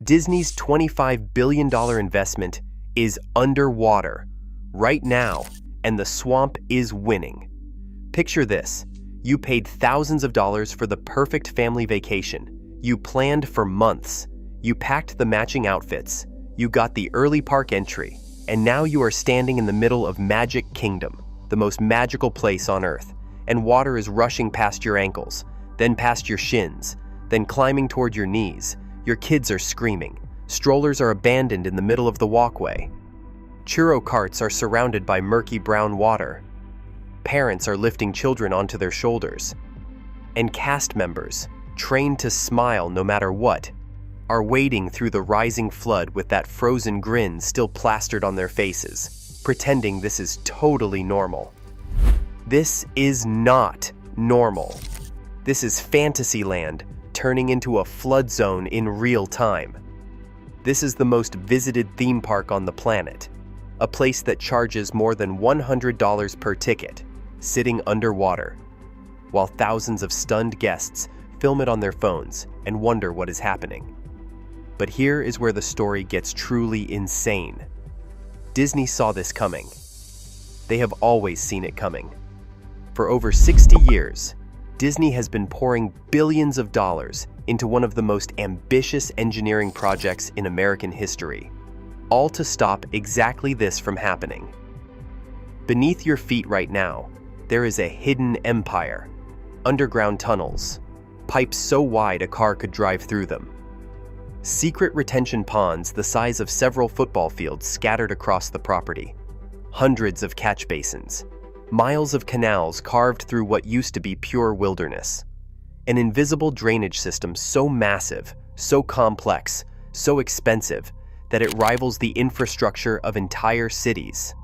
Disney's $25 billion investment is underwater right now, and the swamp is winning. Picture this. You paid thousands of dollars for the perfect family vacation. You planned for months. You packed the matching outfits. You got the early park entry. And now you are standing in the middle of Magic Kingdom, the most magical place on Earth, and water is rushing past your ankles, then past your shins, then climbing toward your knees. Your kids are screaming. Strollers are abandoned in the middle of the walkway. Churro carts are surrounded by murky brown water. Parents are lifting children onto their shoulders. And cast members, trained to smile no matter what, are wading through the rising flood with that frozen grin still plastered on their faces, pretending this is totally normal. This is not normal. This is Fantasyland turning into a flood zone in real time. This is the most visited theme park on the planet, a place that charges more than $100 per ticket, sitting underwater, while thousands of stunned guests film it on their phones and wonder what is happening. But here is where the story gets truly insane. Disney saw this coming. They have always seen it coming. For over 60 years, Disney has been pouring billions of dollars into one of the most ambitious engineering projects in American history, all to stop exactly this from happening. Beneath your feet right now, there is a hidden empire. Underground tunnels, pipes so wide a car could drive through them. Secret retention ponds the size of several football fields scattered across the property. Hundreds of catch basins. Miles of canals carved through what used to be pure wilderness. An invisible drainage system so massive, so complex, so expensive, that it rivals the infrastructure of entire cities.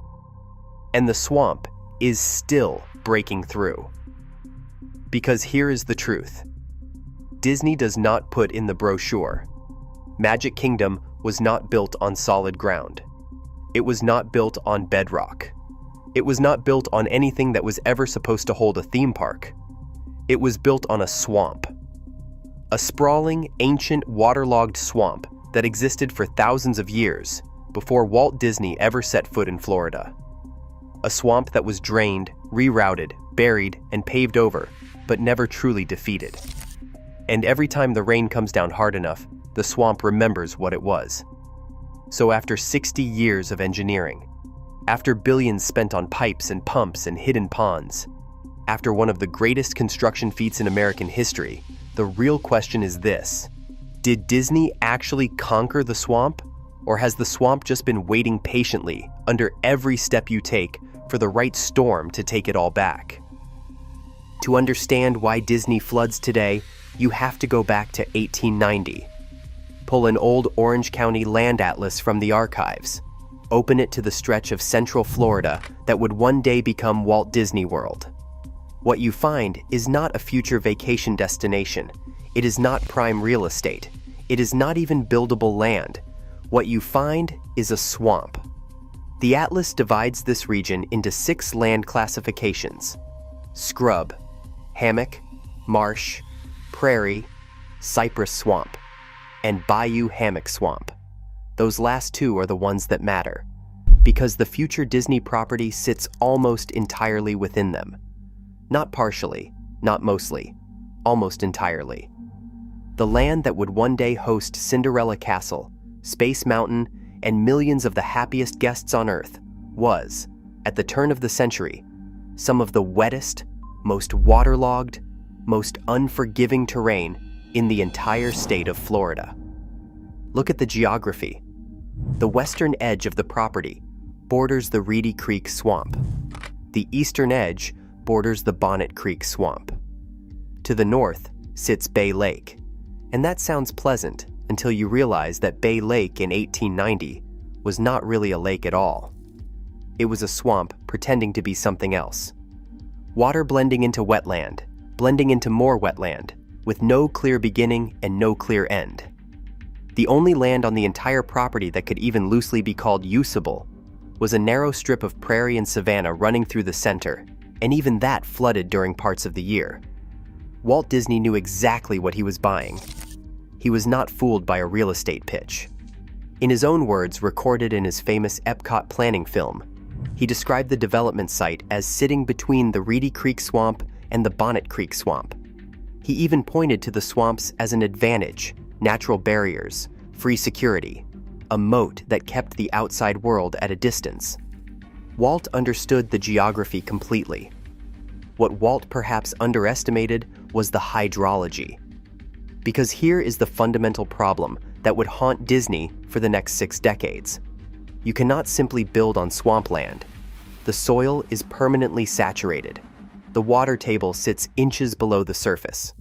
And the swamp is still breaking through. Because here is the truth. Disney does not put in the brochure. Magic Kingdom was not built on solid ground. It was not built on bedrock. It was not built on anything that was ever supposed to hold a theme park. It was built on a swamp. A sprawling, ancient, waterlogged swamp that existed for thousands of years before Walt Disney ever set foot in Florida. A swamp that was drained, rerouted, buried, and paved over, but never truly defeated. And every time the rain comes down hard enough, the swamp remembers what it was. So after 60 years of engineering, after billions spent on pipes and pumps and hidden ponds, after one of the greatest construction feats in American history, the real question is this: did Disney actually conquer the swamp? Or has the swamp just been waiting patiently under every step you take for the right storm to take it all back? To understand why Disney floods today, you have to go back to 1890. Pull an old Orange County land atlas from the archives. Open it to the stretch of Central Florida that would one day become Walt Disney World. What you find is not a future vacation destination. It is not prime real estate. It is not even buildable land. What you find is a swamp. The atlas divides this region into 6 land classifications: scrub, hammock, marsh, prairie, cypress swamp, and bayou hammock swamp. Those last 2 are the ones that matter, because the future Disney property sits almost entirely within them. Not partially, not mostly, almost entirely. The land that would one day host Cinderella Castle, Space Mountain, and millions of the happiest guests on Earth was, at the turn of the century, some of the wettest, most waterlogged, most unforgiving terrain in the entire state of Florida. Look at the geography. The western edge of the property borders the Reedy Creek Swamp. The eastern edge borders the Bonnet Creek Swamp. To the north sits Bay Lake, and that sounds pleasant until you realize that Bay Lake in 1890 was not really a lake at all. It was a swamp pretending to be something else. Water blending into wetland, blending into more wetland, with no clear beginning and no clear end. The only land on the entire property that could even loosely be called usable was a narrow strip of prairie and savanna running through the center, and even that flooded during parts of the year. Walt Disney knew exactly what he was buying. He was not fooled by a real estate pitch. In his own words, recorded in his famous Epcot planning film, he described the development site as sitting between the Reedy Creek Swamp and the Bonnet Creek Swamp. He even pointed to the swamps as an advantage, natural barriers, free security, a moat that kept the outside world at a distance. Walt understood the geography completely. What Walt perhaps underestimated was the hydrology. Because here is the fundamental problem that would haunt Disney for the next 6 decades. You cannot simply build on swampland. The soil is permanently saturated. The water table sits inches below the surface.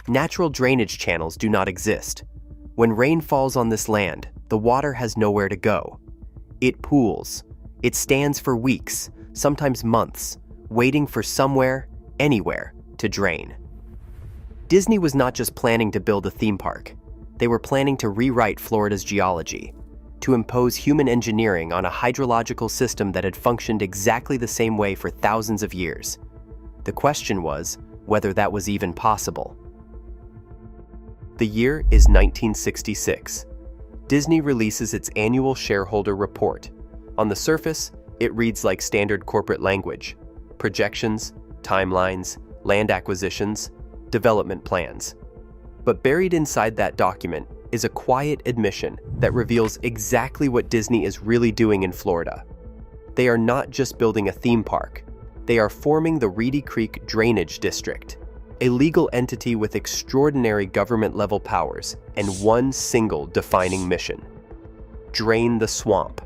Natural drainage channels do not exist. When rain falls on this land, the water has nowhere to go. It pools. It stands for weeks, sometimes months, waiting for somewhere, anywhere, to drain. Disney was not just planning to build a theme park. They were planning to rewrite Florida's geology, to impose human engineering on a hydrological system that had functioned exactly the same way for thousands of years. The question was whether that was even possible. The year is 1966. Disney releases its annual shareholder report. On the surface, it reads like standard corporate language: projections, timelines, land acquisitions, development plans. But buried inside that document is a quiet admission that reveals exactly what Disney is really doing in Florida. They are not just building a theme park. They are forming the Reedy Creek Drainage District, a legal entity with extraordinary government-level powers and one single defining mission: drain the swamp.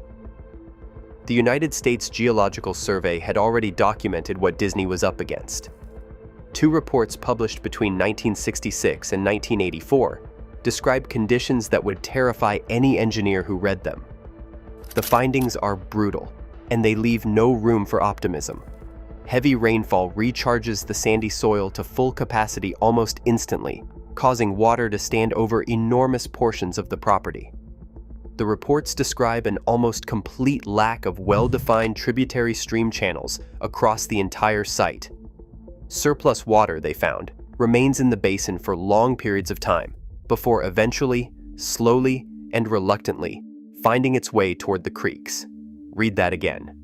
The United States Geological Survey had already documented what Disney was up against. 2 reports published between 1966 and 1984 describe conditions that would terrify any engineer who read them. The findings are brutal, and they leave no room for optimism. Heavy rainfall recharges the sandy soil to full capacity almost instantly, causing water to stand over enormous portions of the property. The reports describe an almost complete lack of well-defined tributary stream channels across the entire site. Surplus water, they found, remains in the basin for long periods of time, before eventually, slowly, and reluctantly finding its way toward the creeks. Read that again.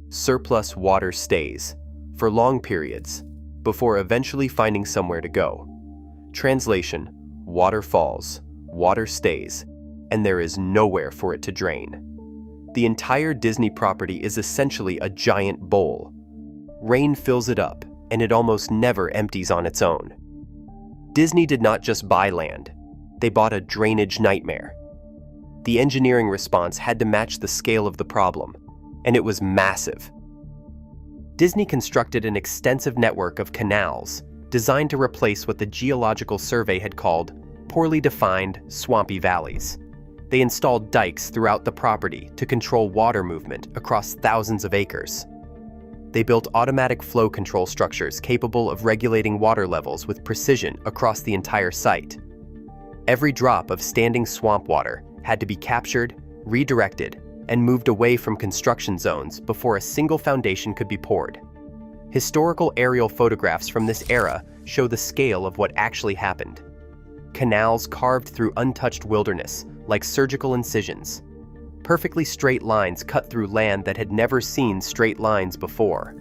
Surplus water stays, for long periods, before eventually finding somewhere to go. Translation: water falls, water stays, and there is nowhere for it to drain. The entire Disney property is essentially a giant bowl. Rain fills it up, and it almost never empties on its own. Disney did not just buy land. They bought a drainage nightmare. The engineering response had to match the scale of the problem, and it was massive. Disney constructed an extensive network of canals designed to replace what the Geological Survey had called poorly defined, swampy valleys. They installed dikes throughout the property to control water movement across thousands of acres. They built automatic flow control structures capable of regulating water levels with precision across the entire site. Every drop of standing swamp water had to be captured, redirected, and moved away from construction zones before a single foundation could be poured. Historical aerial photographs from this era show the scale of what actually happened. Canals carved through untouched wilderness like surgical incisions. Perfectly straight lines cut through land that had never seen straight lines before.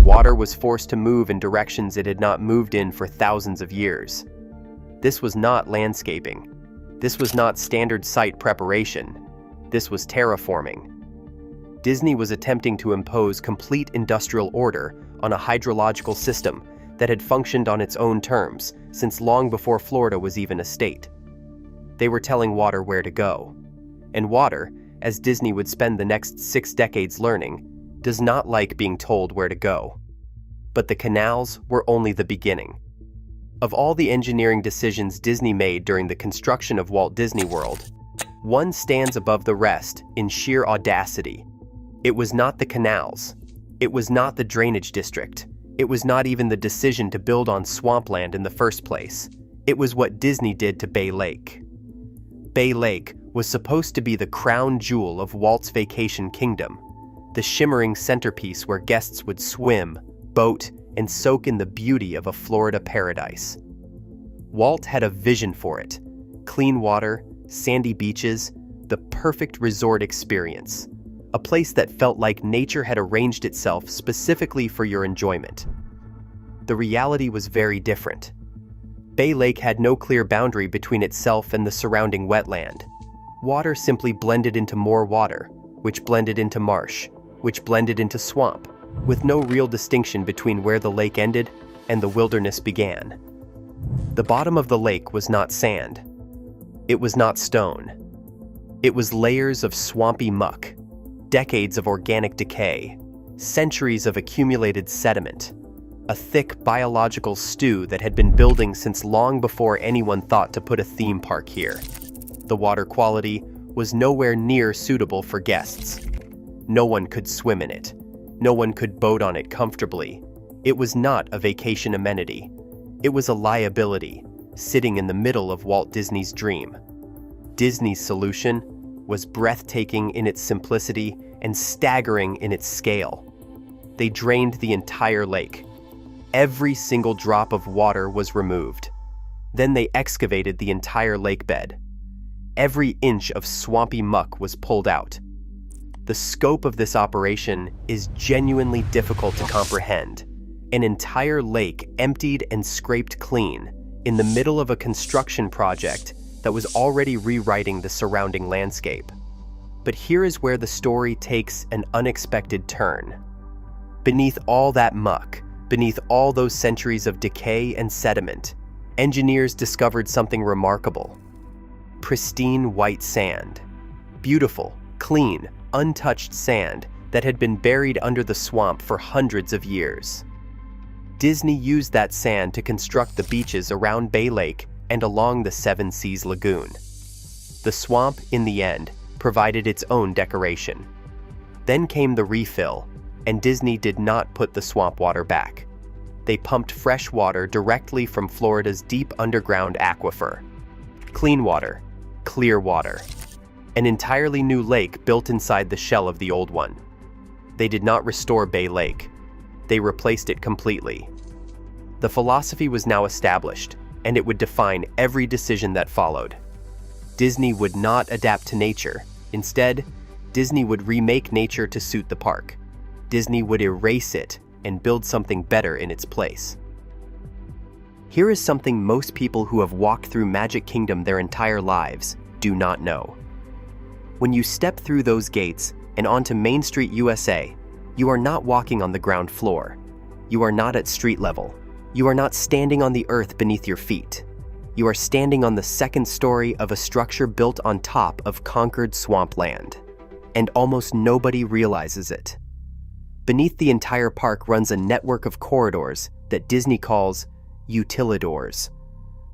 Water was forced to move in directions it had not moved in for thousands of years. This was not landscaping. This was not standard site preparation. This was terraforming. Disney was attempting to impose complete industrial order on a hydrological system that had functioned on its own terms since long before Florida was even a state. They were telling water where to go. And water, as Disney would spend the next 6 decades learning, does not like being told where to go. But the canals were only the beginning. Of all the engineering decisions Disney made during the construction of Walt Disney World, one stands above the rest in sheer audacity. It was not the canals. It was not the drainage district. It was not even the decision to build on swampland in the first place. It was what Disney did to Bay Lake. Bay Lake was supposed to be the crown jewel of Walt's vacation kingdom, the shimmering centerpiece where guests would swim, boat, and soak in the beauty of a Florida paradise. Walt had a vision for it, Clean water, sandy beaches, the perfect resort experience. A place that felt like nature had arranged itself specifically for your enjoyment. The reality was very different. Bay Lake had no clear boundary between itself and the surrounding wetland. Water simply blended into more water, which blended into marsh, which blended into swamp, with no real distinction between where the lake ended and the wilderness began. The bottom of the lake was not sand. It was not stone. It was layers of swampy muck, decades of organic decay, centuries of accumulated sediment, a thick biological stew that had been building since long before anyone thought to put a theme park here. The water quality was nowhere near suitable for guests. No one could swim in it. No one could boat on it comfortably. It was not a vacation amenity. It was a liability, sitting in the middle of Walt Disney's dream. Disney's solution was breathtaking in its simplicity and staggering in its scale. They drained the entire lake. Every single drop of water was removed. Then they excavated the entire lake bed. Every inch of swampy muck was pulled out. The scope of this operation is genuinely difficult to comprehend. An entire lake emptied and scraped clean in the middle of a construction project that was already rewriting the surrounding landscape. But here is where the story takes an unexpected turn. Beneath all that muck, beneath all those centuries of decay and sediment, engineers discovered something remarkable. Pristine white sand. Beautiful, clean, untouched sand that had been buried under the swamp for hundreds of years. Disney used that sand to construct the beaches around Bay Lake and along the Seven Seas Lagoon. The swamp, in the end, provided its own decoration. Then came the refill, and Disney did not put the swamp water back. They pumped fresh water directly from Florida's deep underground aquifer. Clean water, clear water. An entirely new lake built inside the shell of the old one. They did not restore Bay Lake. They replaced it completely. The philosophy was now established, and it would define every decision that followed. Disney would not adapt to nature. Instead, Disney would remake nature to suit the park. Disney would erase it and build something better in its place. Here is something most people who have walked through Magic Kingdom their entire lives do not know. When you step through those gates and onto Main Street, USA, you are not walking on the ground floor. You are not at street level. You are not standing on the earth beneath your feet. You are standing on the second story of a structure built on top of conquered swampland. And almost nobody realizes it. Beneath the entire park runs a network of corridors that Disney calls utilidors.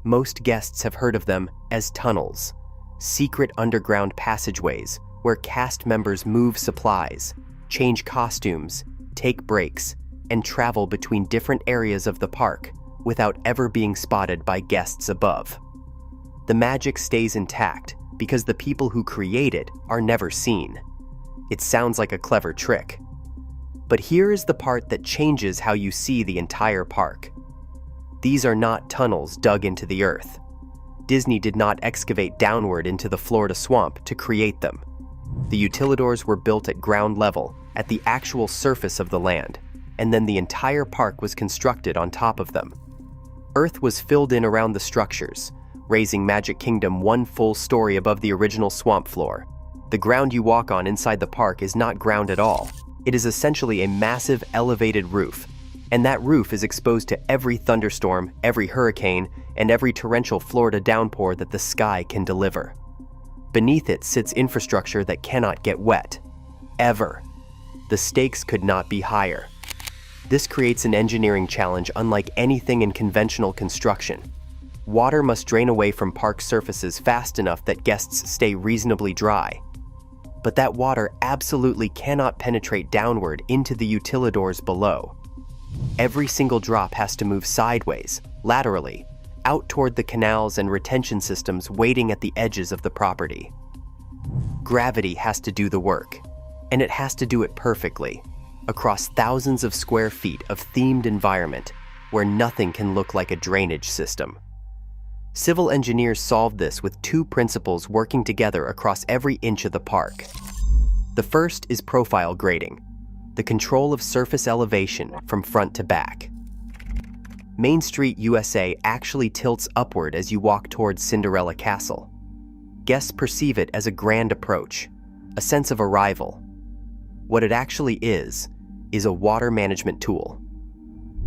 Most guests have heard of them as tunnels, secret underground passageways where cast members move supplies, change costumes, take breaks, and travel between different areas of the park without ever being spotted by guests above. The magic stays intact because the people who create it are never seen. It sounds like a clever trick. But here is the part that changes how you see the entire park. These are not tunnels dug into the earth. Disney did not excavate downward into the Florida swamp to create them. The utilidors were built at ground level, at the actual surface of the land, and then the entire park was constructed on top of them. Earth was filled in around the structures, raising Magic Kingdom one full story above the original swamp floor. The ground you walk on inside the park is not ground at all. It is essentially a massive elevated roof, and that roof is exposed to every thunderstorm, every hurricane, and every torrential Florida downpour that the sky can deliver. Beneath it sits infrastructure that cannot get wet. Ever. The stakes could not be higher. This creates an engineering challenge unlike anything in conventional construction. Water must drain away from park surfaces fast enough that guests stay reasonably dry. But that water absolutely cannot penetrate downward into the utilidors below. Every single drop has to move sideways, laterally, out toward the canals and retention systems waiting at the edges of the property. Gravity has to do the work, and it has to do it perfectly, across thousands of square feet of themed environment where nothing can look like a drainage system. Civil engineers solved this with two principles working together across every inch of the park. The first is profile grading, the control of surface elevation from front to back. Main Street, USA actually tilts upward as you walk towards Cinderella Castle. Guests perceive it as a grand approach, a sense of arrival. What it actually is a water management tool.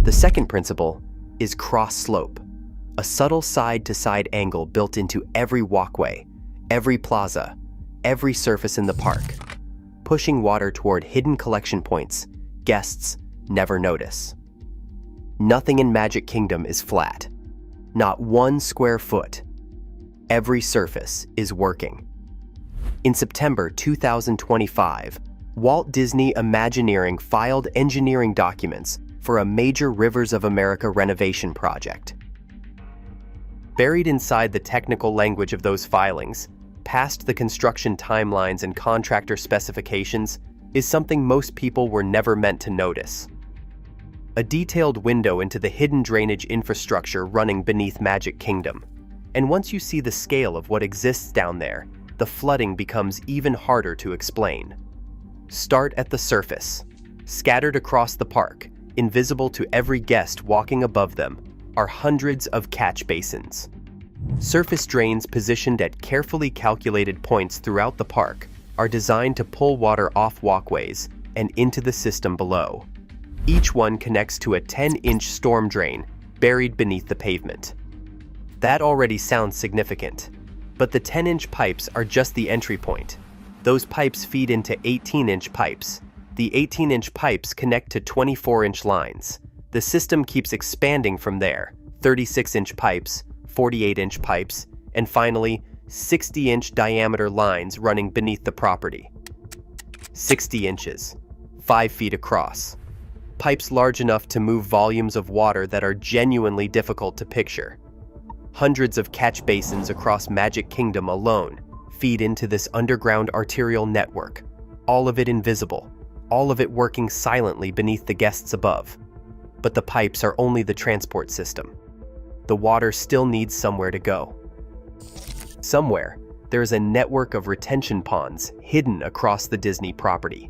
The second principle is cross slope, a subtle side-to-side angle built into every walkway, every plaza, every surface in the park, pushing water toward hidden collection points guests never notice. Nothing in Magic Kingdom is flat. Not 1 square foot. Every surface is working. In September 2025, Walt Disney Imagineering filed engineering documents for a major Rivers of America renovation project. Buried inside the technical language of those filings, past the construction timelines and contractor specifications, is something most people were never meant to notice. A detailed window into the hidden drainage infrastructure running beneath Magic Kingdom. And once you see the scale of what exists down there, the flooding becomes even harder to explain. Start at the surface. Scattered across the park, invisible to every guest walking above them, are hundreds of catch basins. Surface drains positioned at carefully calculated points throughout the park are designed to pull water off walkways and into the system below. Each one connects to a 10-inch storm drain buried beneath the pavement. That already sounds significant, but the 10-inch pipes are just the entry point. Those pipes feed into 18-inch pipes. The 18-inch pipes connect to 24-inch lines. The system keeps expanding from there, 36-inch pipes, 48-inch pipes, and finally, 60-inch diameter lines running beneath the property. 60 inches, 5 feet across. Pipes large enough to move volumes of water that are genuinely difficult to picture. Hundreds of catch basins across Magic Kingdom alone feed into this underground arterial network, all of it invisible, all of it working silently beneath the guests above. But the pipes are only the transport system. The water still needs somewhere to go. Somewhere, there is a network of retention ponds hidden across the Disney property.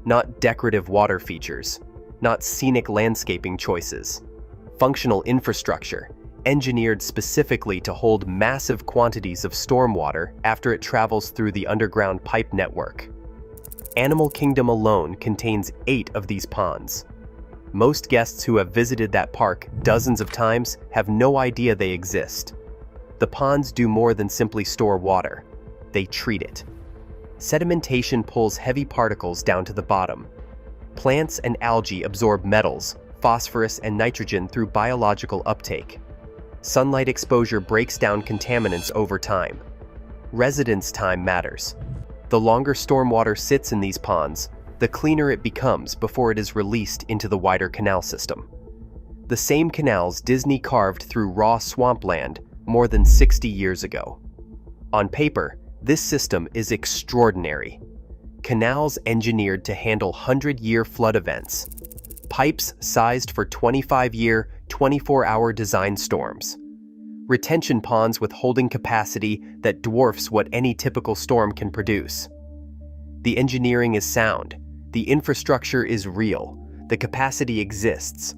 Not decorative water features, not scenic landscaping choices. Functional infrastructure, engineered specifically to hold massive quantities of stormwater after it travels through the underground pipe network. Animal Kingdom alone contains 8 of these ponds. Most guests who have visited that park dozens of times have no idea they exist. The ponds do more than simply store water. They treat it. Sedimentation pulls heavy particles down to the bottom. Plants and algae absorb metals, phosphorus, and nitrogen through biological uptake. Sunlight exposure breaks down contaminants over time. Residence time matters. The longer stormwater sits in these ponds, the cleaner it becomes before it is released into the wider canal system. The same canals Disney carved through raw swampland more than 60 years ago. On paper, this system is extraordinary. Canals engineered to handle 100-year flood events. Pipes sized for 25-year, 24-hour design storms. Retention ponds with holding capacity that dwarfs what any typical storm can produce. The engineering is sound. The infrastructure is real. The capacity exists.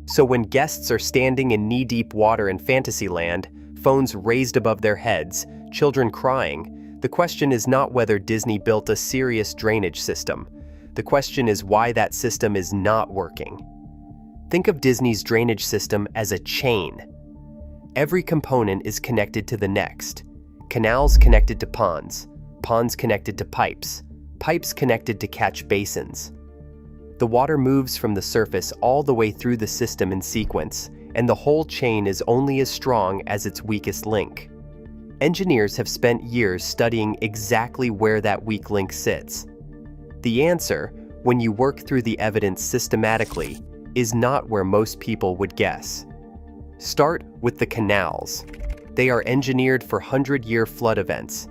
So when guests are standing in knee-deep water in Fantasyland, phones raised above their heads, children crying, the question is not whether Disney built a serious drainage system. The question is why that system is not working. Think of Disney's drainage system as a chain. Every component is connected to the next. Canals connected to ponds, ponds connected to pipes, pipes connected to catch basins. The water moves from the surface all the way through the system in sequence, and the whole chain is only as strong as its weakest link. Engineers have spent years studying exactly where that weak link sits. The answer, when you work through the evidence systematically, is not where most people would guess. Start with the canals. They are engineered for 100-year flood events,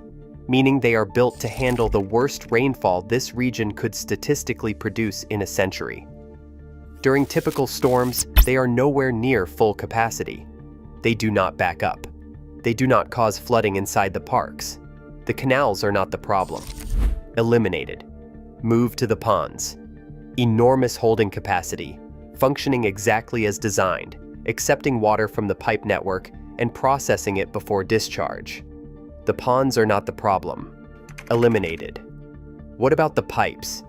meaning they are built to handle the worst rainfall this region could statistically produce in a century. During typical storms, they are nowhere near full capacity. They do not back up. They do not cause flooding inside the parks. The canals are not the problem. Eliminated. Move to the ponds. Enormous holding capacity, functioning exactly as designed, accepting water from the pipe network and processing it before discharge. The ponds are not the problem. Eliminated. What about the pipes?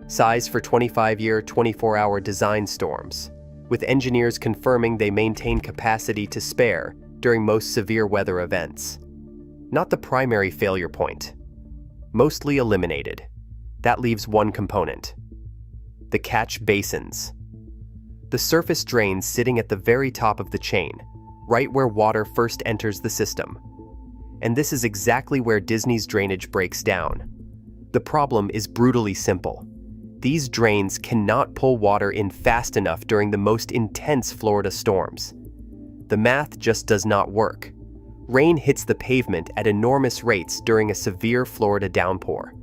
Size for 25-year, 24-hour design storms, with engineers confirming they maintain capacity to spare during most severe weather events. Not the primary failure point. Mostly eliminated. That leaves one component. The catch basins. The surface drains sitting at the very top of the chain, right where water first enters the system. And this is exactly where Disney's drainage breaks down. The problem is brutally simple. These drains cannot pull water in fast enough during the most intense Florida storms. The math just does not work. Rain hits the pavement at enormous rates during a severe Florida downpour.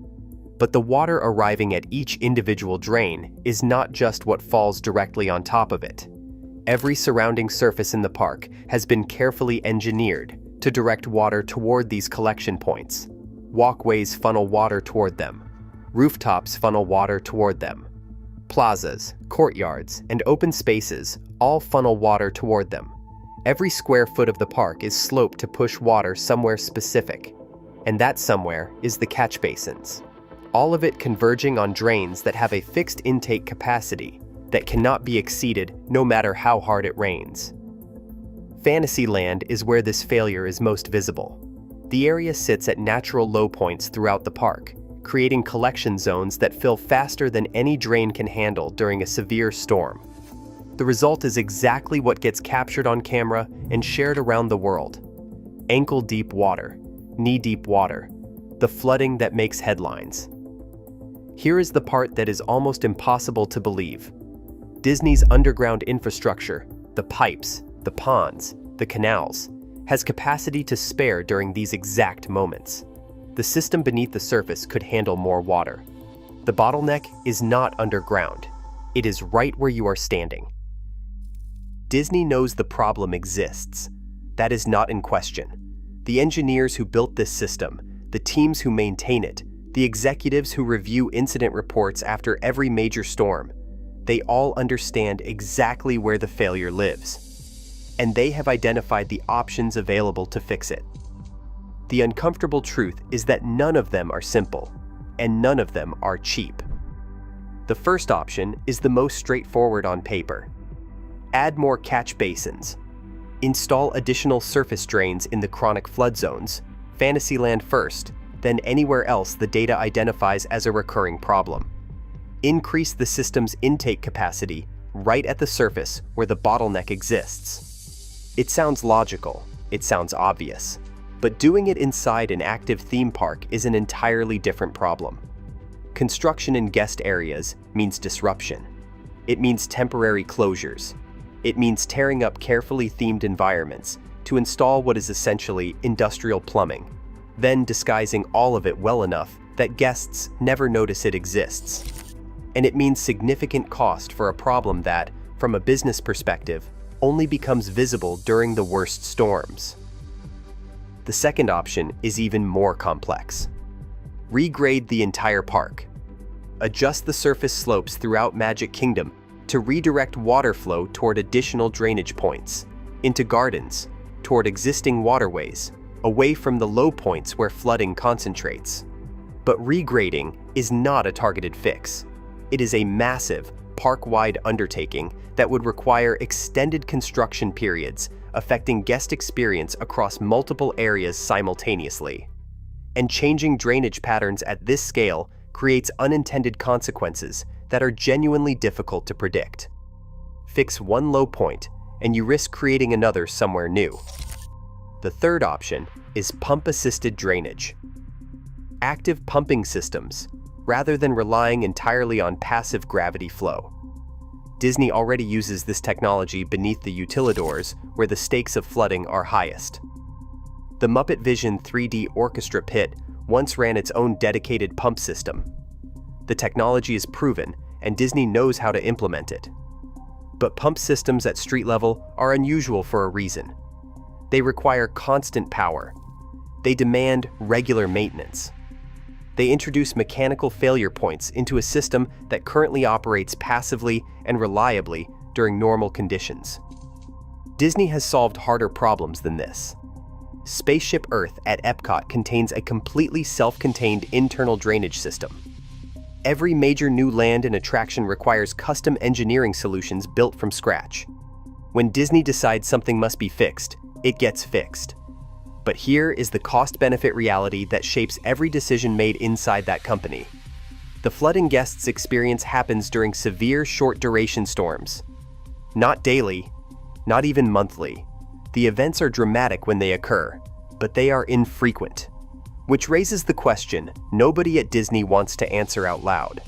But the water arriving at each individual drain is not just what falls directly on top of it. Every surrounding surface in the park has been carefully engineered to direct water toward these collection points. Walkways funnel water toward them. Rooftops funnel water toward them. Plazas, courtyards, and open spaces all funnel water toward them. Every square foot of the park is sloped to push water somewhere specific, and that somewhere is the catch basins. All of it converging on drains that have a fixed intake capacity that cannot be exceeded no matter how hard it rains. Fantasyland is where this failure is most visible. The area sits at natural low points throughout the park, creating collection zones that fill faster than any drain can handle during a severe storm. The result is exactly what gets captured on camera and shared around the world. Ankle-deep water, knee-deep water, the flooding that makes headlines. Here is the part that is almost impossible to believe. Disney's underground infrastructure, the pipes, the ponds, the canals, has capacity to spare during these exact moments. The system beneath the surface could handle more water. The bottleneck is not underground. It is right where you are standing. Disney knows the problem exists. That is not in question. The engineers who built this system, the teams who maintain it, the executives who review incident reports after every major storm, they all understand exactly where the failure lives. And they have identified the options available to fix it. The uncomfortable truth is that none of them are simple, and none of them are cheap. The first option is the most straightforward on paper. Add more catch basins. Install additional surface drains in the chronic flood zones, Fantasyland first, then anywhere else the data identifies as a recurring problem. Increase the system's intake capacity right at the surface where the bottleneck exists. It sounds logical, it sounds obvious, but doing it inside an active theme park is an entirely different problem. Construction in guest areas means disruption. It means temporary closures. It means tearing up carefully themed environments to install what is essentially industrial plumbing, then disguising all of it well enough that guests never notice it exists. And it means significant cost for a problem that, from a business perspective, only becomes visible during the worst storms. The second option is even more complex. Regrade the entire park. Adjust the surface slopes throughout Magic Kingdom to redirect water flow toward additional drainage points, into gardens, toward existing waterways, away from the low points where flooding concentrates. But regrading is not a targeted fix. It is a massive, park-wide undertaking that would require extended construction periods, affecting guest experience across multiple areas simultaneously. And changing drainage patterns at this scale creates unintended consequences that are genuinely difficult to predict. Fix one low point, and you risk creating another somewhere new. The third option is pump-assisted drainage. Active pumping systems, rather than relying entirely on passive gravity flow. Disney already uses this technology beneath the utilidors where the stakes of flooding are highest. The Muppet Vision 3D Orchestra Pit once ran its own dedicated pump system. The technology is proven, and Disney knows how to implement it. But pump systems at street level are unusual for a reason. They require constant power. They demand regular maintenance. They introduce mechanical failure points into a system that currently operates passively and reliably during normal conditions. Disney has solved harder problems than this. Spaceship Earth at Epcot contains a completely self-contained internal drainage system. Every major new land and attraction requires custom engineering solutions built from scratch. When Disney decides something must be fixed, it gets fixed. But here is the cost-benefit reality that shapes every decision made inside that company. The flooding guests experience happens during severe short-duration storms. Not daily, not even monthly. The events are dramatic when they occur, but they are infrequent. Which raises the question nobody at Disney wants to answer out loud.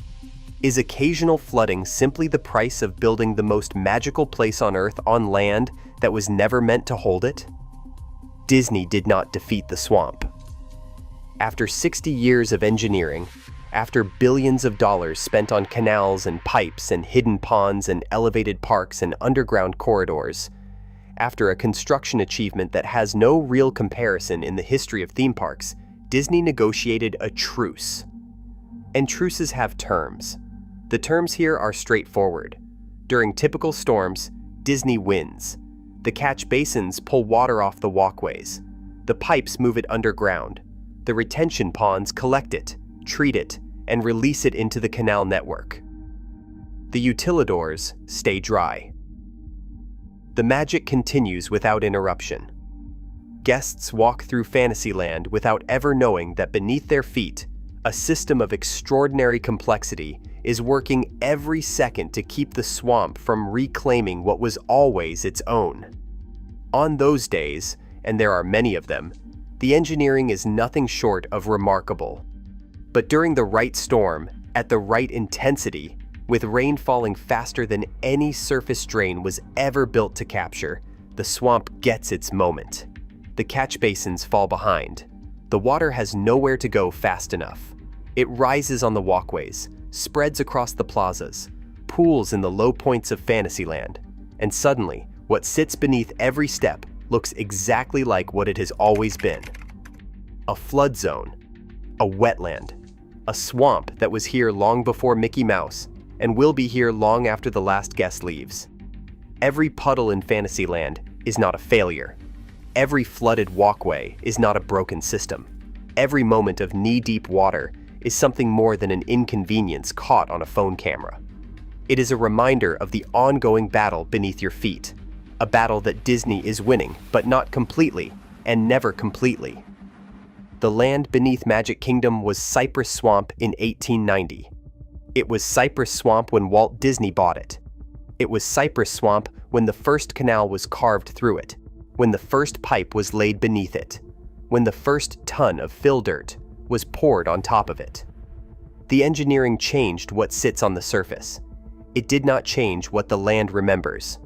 Is occasional flooding simply the price of building the most magical place on Earth on land that was never meant to hold it? Disney did not defeat the swamp. After 60 years of engineering, after billions of dollars spent on canals and pipes and hidden ponds and elevated parks and underground corridors, after a construction achievement that has no real comparison in the history of theme parks, Disney negotiated a truce. And truces have terms. The terms here are straightforward. During typical storms, Disney wins. The catch basins pull water off the walkways. The pipes move it underground. The retention ponds collect it, treat it, and release it into the canal network. The utilidors stay dry. The magic continues without interruption. Guests walk through Fantasyland without ever knowing that beneath their feet, a system of extraordinary complexity is working every second to keep the swamp from reclaiming what was always its own. On those days, and there are many of them, the engineering is nothing short of remarkable. But during the right storm, at the right intensity, with rain falling faster than any surface drain was ever built to capture, the swamp gets its moment. The catch basins fall behind. The water has nowhere to go fast enough. It rises on the walkways, spreads across the plazas, pools in the low points of Fantasyland, and suddenly, what sits beneath every step looks exactly like what it has always been. A flood zone, a wetland, a swamp that was here long before Mickey Mouse and will be here long after the last guest leaves. Every puddle in Fantasyland is not a failure. Every flooded walkway is not a broken system. Every moment of knee-deep water is something more than an inconvenience caught on a phone camera. It is a reminder of the ongoing battle beneath your feet, a battle that Disney is winning, but not completely, and never completely. The land beneath Magic Kingdom was Cypress Swamp in 1890. It was Cypress Swamp when Walt Disney bought it. It was Cypress Swamp when the first canal was carved through it, when the first pipe was laid beneath it, when the first ton of fill dirt was poured on top of it. The engineering changed what sits on the surface. It did not change what the land remembers.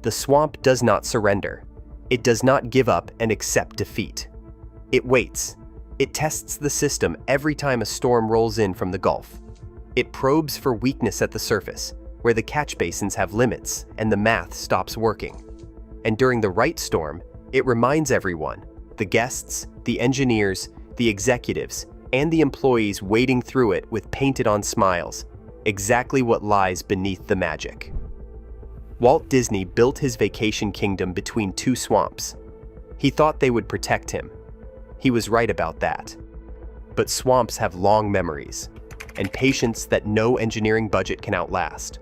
The swamp does not surrender. It does not give up and accept defeat. It waits. It tests the system every time a storm rolls in from the Gulf. It probes for weakness at the surface, where the catch basins have limits and the math stops working. And during the right storm, it reminds everyone, the guests, the engineers, the executives, and the employees wading through it with painted-on smiles, exactly what lies beneath the magic. Walt Disney built his vacation kingdom between two swamps. He thought they would protect him. He was right about that. But swamps have long memories, and patience that no engineering budget can outlast.